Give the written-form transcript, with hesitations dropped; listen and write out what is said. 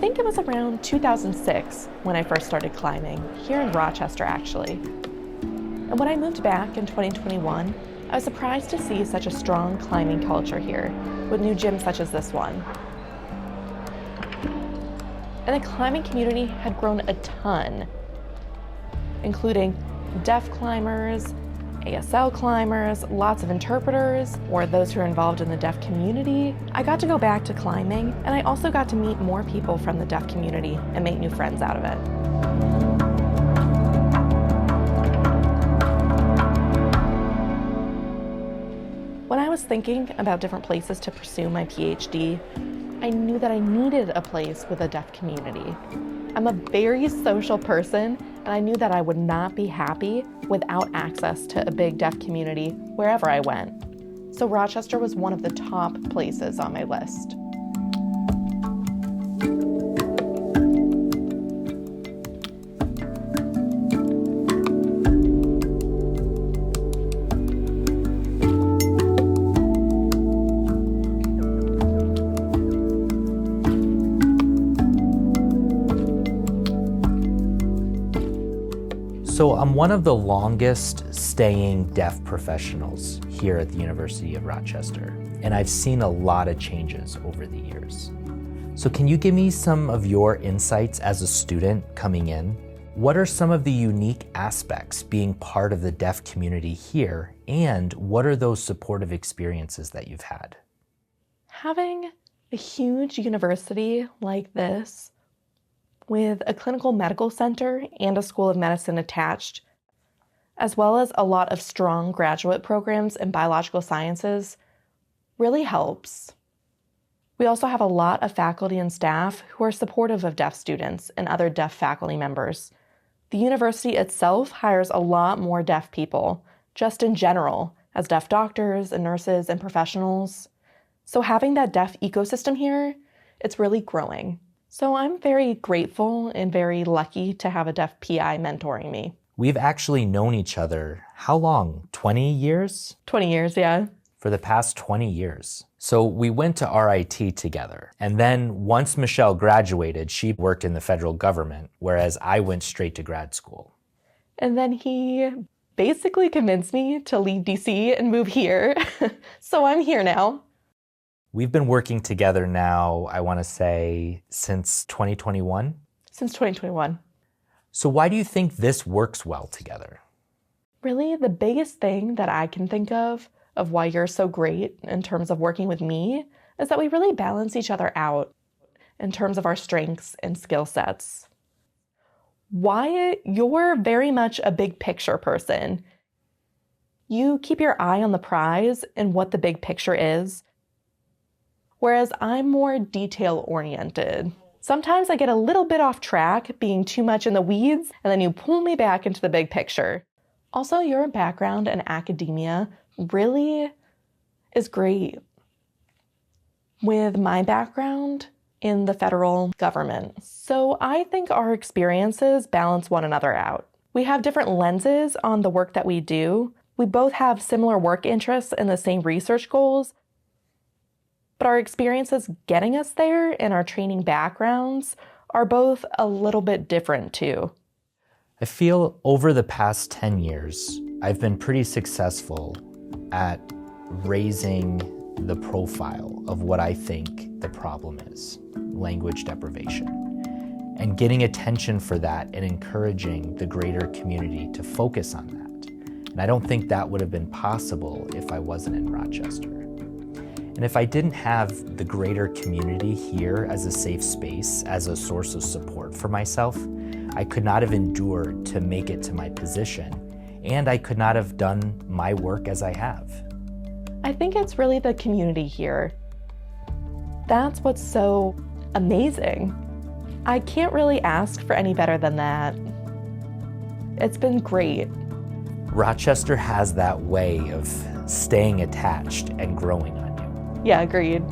think it was around 2006 when I first started climbing, here in Rochester actually. And when I moved back in 2021, I was surprised to see such a strong climbing culture here, with new gyms such as this one. And the climbing community had grown a ton, including deaf climbers, ASL climbers, lots of interpreters, or those who are involved in the deaf community. I got to go back to climbing, and I also got to meet more people from the deaf community and make new friends out of it. When I was thinking about different places to pursue my PhD, I knew that I needed a place with a deaf community. I'm a very social person, and I knew that I would not be happy without access to a big deaf community wherever I went. So Rochester was one of the top places on my list. So I'm one of the longest staying deaf professionals here at the University of Rochester, and I've seen a lot of changes over the years. So can you give me some of your insights as a student coming in? What are some of the unique aspects being part of the deaf community here, and what are those supportive experiences that you've had? Having a huge university like this with a clinical medical center and a school of medicine attached, as well as a lot of strong graduate programs in biological sciences, really helps. We also have a lot of faculty and staff who are supportive of deaf students and other deaf faculty members. The university itself hires a lot more deaf people, just in general, as deaf doctors and nurses and professionals. So having that deaf ecosystem here, it's really growing. So I'm very grateful and very lucky to have a deaf PI mentoring me. We've actually known each other, how long? 20 years? 20 years, yeah. For the past 20 years. So we went to RIT together. And then once Michelle graduated, she worked in the federal government, whereas I went straight to grad school. And then he basically convinced me to leave DC and move here. So I'm here now. We've been working together now, I want to say, since 2021? Since 2021. So why do you think this works well together? Really, the biggest thing that I can think of why you're so great in terms of working with me is that we really balance each other out in terms of our strengths and skill sets. Wyatte, you're very much a big picture person. You keep your eye on the prize and what the big picture is, whereas I'm more detail-oriented. Sometimes I get a little bit off track, being too much in the weeds, and then you pull me back into the big picture. Also, your background in academia really is great. With my background in the federal government. So I think our experiences balance one another out. We have different lenses on the work that we do. We both have similar work interests and the same research goals, but our experiences getting us there and our training backgrounds are both a little bit different too. I feel over the past 10 years, I've been pretty successful at raising the profile of what I think the problem is, language deprivation, and getting attention for that and encouraging the greater community to focus on that. And I don't think that would have been possible if I wasn't in Rochester. And if I didn't have the greater community here as a safe space, as a source of support for myself, I could not have endured to make it to my position, and I could not have done my work as I have. I think it's really the community here. That's what's so amazing. I can't really ask for any better than that. It's been great. Rochester has that way of staying attached and growing on you. Yeah, agreed.